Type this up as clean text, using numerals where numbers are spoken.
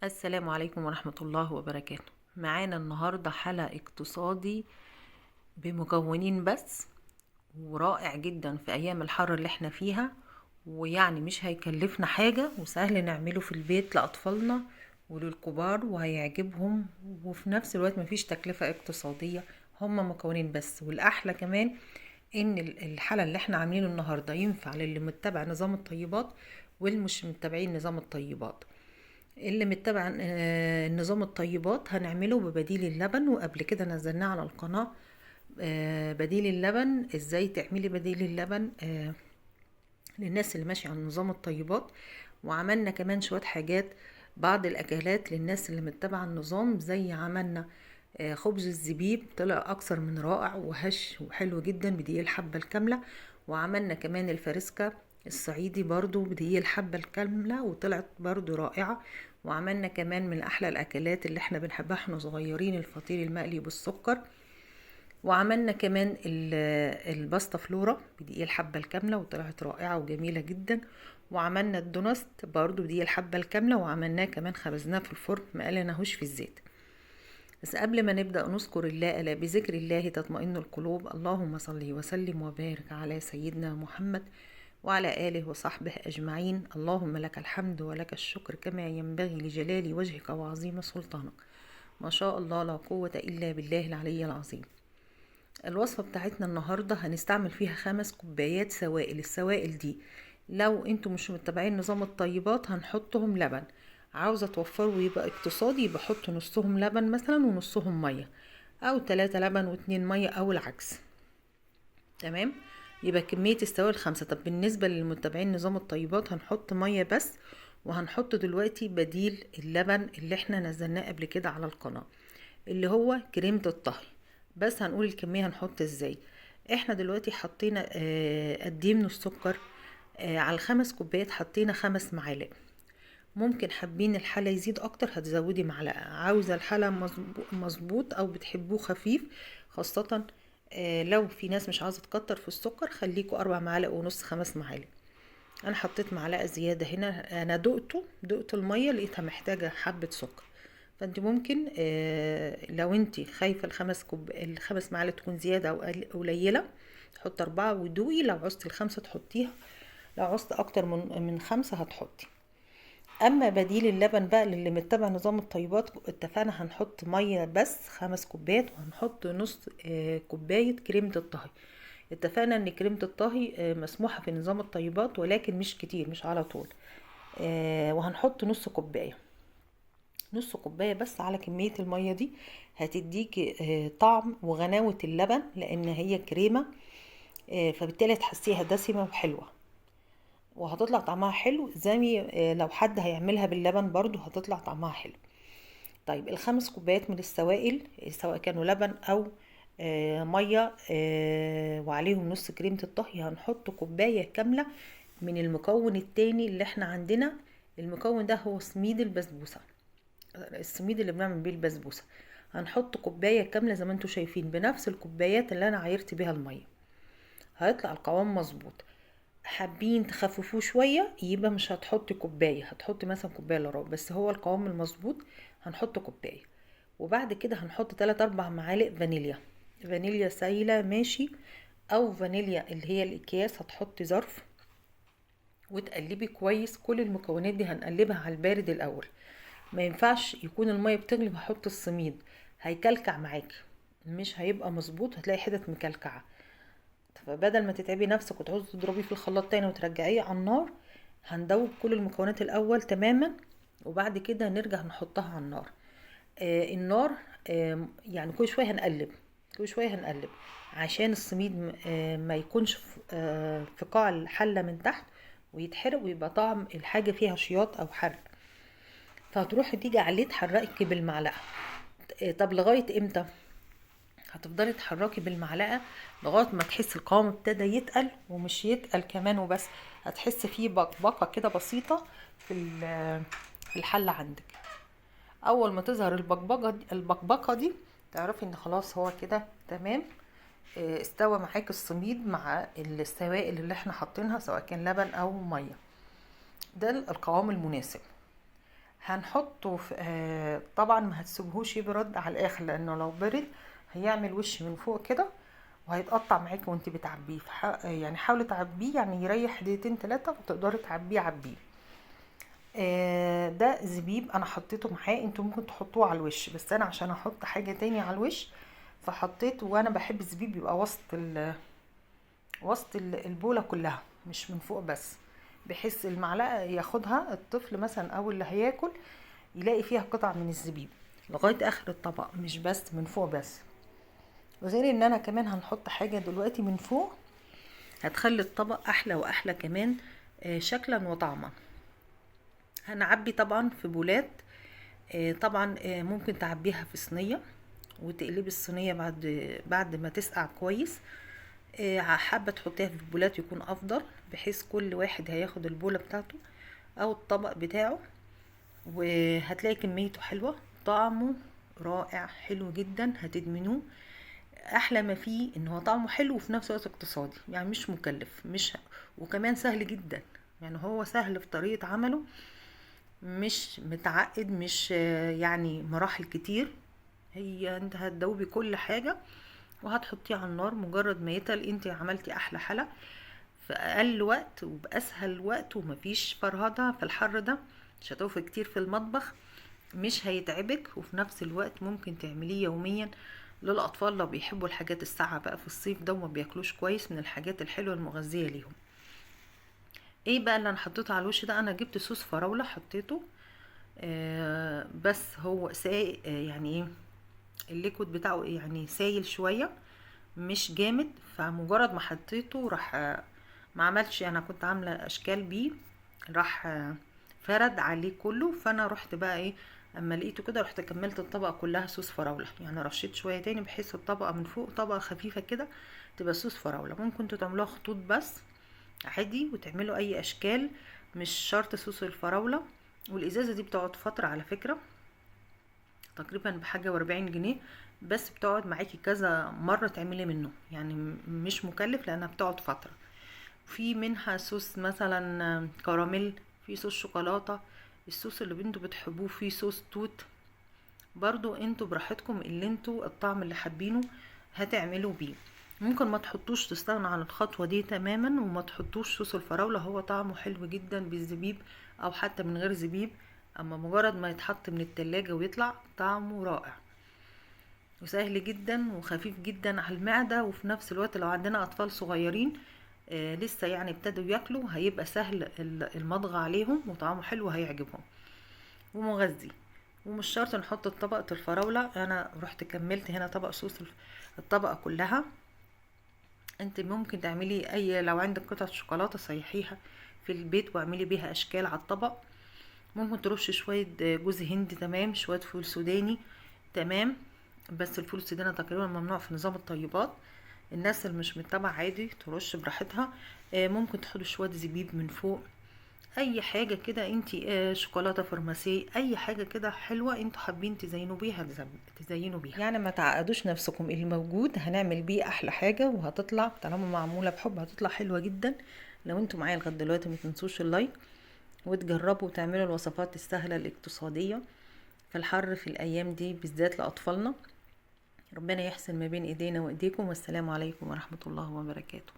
السلام عليكم ورحمة الله وبركاته. معانا النهاردة حلقة اقتصادي بمكونين بس، ورائع جدا في أيام الحر اللي احنا فيها، ويعني مش هيكلفنا حاجة، وسهل نعمله في البيت لأطفالنا وللكبار وهيعجبهم، وفي نفس الوقت مفيش تكلفة اقتصادية. هما مكونين بس، والأحلى كمان إن الحلقة اللي احنا عاملينه النهاردة ينفع للي متبع نظام الطيبات والمش متبعين نظام الطيبات. اللي متبع نظام الطيبات هنعمله ببديل اللبن، وقبل كده نزلناه على القناة. بديل اللبن، ازاي تعملي بديل اللبن للناس اللي ماشية على نظام الطيبات. وعملنا كمان شوية حاجات، بعض الأكلات للناس اللي متبع النظام، زي عملنا خبز الزبيب، طلع أكثر من رائع وهش وحلو جدا بدقيق الحبة الكاملة. وعملنا كمان الفريسكا الصعيدي برضو بدقيق الحبة الكاملة، وطلعت برضو رائعة. وعملنا كمان من أحلى الأكلات اللي احنا بنحبها احنا صغيرين، الفطير المقلي بالسكر. وعملنا كمان الباستا فلورا بدقيق الحبة الكاملة، وطلعت رائعة وجميلة جدا. وعملنا الدونست برضو بدقيق الحبة الكاملة، وعملناه كمان خبزناه في الفرن ما قلناهوش في الزيت. بس قبل ما نبدأ نذكر الله، ألا بذكر الله تطمئن القلوب. اللهم صل وسلم وبارك على سيدنا محمد وعلى آله وصحبه أجمعين. اللهم لك الحمد ولك الشكر كما ينبغي لجلال وجهك وعظيم سلطانك. ما شاء الله لا قوة إلا بالله العلي العظيم. الوصفة بتاعتنا النهاردة هنستعمل فيها 5 كوبايات سوائل. السوائل دي لو انتوا مش متبعين نظام الطيبات هنحطهم لبن. عاوزة توفروا ويبقى اقتصادي، يبقى حطوا نصهم لبن مثلا ونصهم مية، او 3 لبن و2 مية، او العكس. تمام، يبقى كمية السوائل 5. طب بالنسبة للمتبعين نظام الطيبات هنحط مية بس. وهنحط دلوقتي بديل اللبن اللي احنا نزلناه قبل كده على القناة، اللي هو كريمة الطهي. بس هنقول الكمية هنحط ازاي. احنا دلوقتي حطينا قد ايه من السكر. على ال5 كوبايات حطينا 5 معالق. ممكن حابين الحلا يزيد اكتر هتزودي معلقة، عاوزة الحلا مظبوط او بتحبوه خفيف، خاصة لو في ناس مش عاوزة تكتر في السكر خليكوا 4 معالق ونص، 5 معالق. انا حطيت معلقة زيادة هنا. انا دقت المية لقيتها محتاجة حبة سكر. فانت ممكن لو انت خايفة ال5 معالق تكون زيادة او قليلة تحط 4، ودوقي لو عوزتي ال5 تحطيها، لو عوزت اكتر من 5 هتحطي. اما بديل اللبن بقى للي متبع نظام الطيبات، اتفقنا هنحط مية بس 5 كوبايات، وهنحط نص كوباية كريمة الطهي. اتفقنا ان كريمة الطهي مسموحة في نظام الطيبات، ولكن مش كتير، مش على طول. وهنحط نص كوباية بس على كمية المية دي، هتديكي طعم وغناوة اللبن، لان هي كريمة فبالتالي هتحسيها دسمة وحلوة، وهتطلع طعمها حلو. زي لو حد هيعملها باللبن برضو هتطلع طعمها حلو. طيب ال5 كوبايات من السوائل، سواء كانوا لبن او مية وعليهم نص كريمة الطهي، هنحط كوباية كاملة من المكون التاني اللي احنا عندنا. المكون ده هو سميد البسبوسة، السميد اللي بنعمل بيه البسبوسة. هنحط كوباية كاملة زي ما انتوا شايفين، بنفس الكوبايات اللي انا عايرت بيها المية، هيطلع القوام مظبوط. حابين تخففوه شوية يبقى مش هتحطي كوباية، هتحطي مثلا كوباية الا ربع، بس هو القوام المظبوط هنحط كوباية. وبعد كده هنحط 3-4 معالق فانيليا. فانيليا سايلة ماشي، او فانيليا اللي هي الاكياس، هتحطي ظرف وتقلبي كويس. كل المكونات دي هنقلبها على البارد الاول. ما ينفعش يكون المية بتغلي وهحط السميد، هيكلكع معاكي، مش هيبقى مظبوط، هتلاقي حتت مكلكعه. فبدل ما تتعبي نفسك وتعوزي تضربيه في الخلاط تاني وترجعيه على النار، هندوب كل المكونات الاول تماما، وبعد كده نرجع نحطها على النار. النار يعني كل شويه هنقلب عشان السميد ما يكونش في قاع الحله من تحت ويتحرق، ويبقى طعم الحاجه فيها شياط او حرق. فهتروحي تيجي عليه تحرقي بالمعلقه. طب لغايه امتى؟ هتفضلي تحركي بالمعلقه لغايه ما تحسي القوام ابتدى يتقل، ومش يتقل كمان وبس، هتحسي فيه بقبقه كده بسيطه في الحله عندك. اول ما تظهر البقبقه دي تعرفي ان خلاص هو كده تمام. استوى معاك السميد مع السوائل اللي احنا حاطينها، سواء كان لبن او ميه. ده القوام المناسب. هنحطه في طبعا ما هتسيبهوش يبرد على الاخر، لانه لو برد هيعمل وش من فوق كده وهيتقطع معاكي وانت بتعبيه. يعني حاولي تعبيه، يعني يريح دقيقتين 3 وتقدري تعبيه عبيه. ده زبيب انا حطيته معاه، انتوا ممكن تحطوه على الوش، بس انا عشان احط حاجه تاني على الوش فحطيته. وانا بحب الزبيب يبقى وسط البوله كلها، مش من فوق بس، بحيث المعلقه ياخدها الطفل مثلا او اللي هياكل يلاقي فيها قطع من الزبيب لغايه اخر الطبق، مش بس من فوق بس. وغير ان انا كمان هنحط حاجه دلوقتي من فوق هتخلي الطبق احلى واحلى كمان شكلا وطعما. هنعبي طبعا في بولات. طبعا ممكن تعبيها في صينيه وتقلبي الصينيه بعد ما تسقع كويس. حابه تحطيها في بولات يكون افضل، بحيث كل واحد هياخد البوله بتاعته او الطبق بتاعه، وهتلاقي كميته حلوه، طعمه رائع حلو جدا، هتدمنوه. احلى ما فيه ان هو طعمه حلو وفي نفس الوقت اقتصادي، يعني مش مكلف، وكمان سهل جدا. يعني هو سهل في طريقه عمله، مش متعقد، مش يعني مراحل كتير. هي انت هتدوبي كل حاجه وهتحطيه على النار، مجرد ما يتقل انت عملتي احلى حلا في اقل وقت وباسهل وقت، ومفيش فرهده في الحر ده، مش هتوفي كتير في المطبخ، مش هيتعبك، وفي نفس الوقت ممكن تعمليه يوميا للاطفال لو بيحبوا الحاجات الساقعه بقى في الصيف ده وما بياكلوش كويس من الحاجات الحلوه المغذيه ليهم. ايه بقى اللي انا حطيته على الوش ده؟ انا جبت صوص فراوله حطيته، بس هو سايل، يعني ايه الليكود بتاعه يعني سايل شويه مش جامد. فمجرد ما حطيته راح ما عملش، انا كنت عامله اشكال بيه، راح فرد عليه كله. فانا رحت بقى ايه، اما لقيته كده رحت كملت الطبقه كلها صوص فراوله، يعني رشيت شويه تاني بحيث الطبقه من فوق طبقه خفيفه كده تبقى صوص فراوله. ممكن تعملوها خطوط بس عادي وتعملوا اي اشكال، مش شرط صوص الفراوله. والازازه دي بتقعد فتره على فكره، تقريبا بحاجه و40 جنيه، بس بتقعد معاكي كذا مره تعملي منه، يعني مش مكلف لانها بتقعد فتره. في منها صوص مثلا كراميل، في صوص شوكولاته، الصوص اللي انتوا بتحبوه، في صوص توت، برضو انتوا براحتكم اللي انتوا الطعم اللي حابينه هتعملوا بيه. ممكن ما تحطوش، تستغنوا عن الخطوة دي تماما وما تحطوش صوص الفراولة، هو طعمه حلو جدا بالزبيب او حتى من غير زبيب، اما مجرد ما يتحط من التلاجة ويطلع طعمه رائع وسهل جدا وخفيف جدا على المعدة. وفي نفس الوقت لو عندنا اطفال صغيرين لسه يعني ابتدوا ياكلوا، هيبقى سهل المضغ عليهم وطعمه حلو هيعجبهم ومغذي. ومش شرط نحط طبقة الفراولة، انا رحت كملت هنا طبق صوص الطبقة كلها. انت ممكن تعملي اي، لو عندك قطعة شوكولاتة صيحيها في البيت واعملي بيها اشكال على الطبق. ممكن ترش شوية جوز هند، تمام، شوية فول سوداني، تمام. بس الفول السوداني تقريبا ممنوع في نظام الطيبات، الناس اللي مش متبع عادي ترش براحتها. ممكن تحطوا شوية زبيب من فوق، اي حاجه كده انتي، شوكولاته فرماسي، اي حاجه كده حلوه انتوا حابين تزينوا بيها تزينوا بيها، يعني ما تعقدوش نفسكم، اللي موجود هنعمل بيه احلى حاجه وهتطلع طالما معموله بحب هتطلع حلوه جدا. لو انتوا معايا لغايه دلوقتي ما تنسوش اللايك وتجربوا وتعملوا الوصفات السهله الاقتصاديه في الحر في الايام دي بالذات لاطفالنا. ربنا يحسن ما بين ايدينا وايديكم، والسلام عليكم ورحمه الله وبركاته.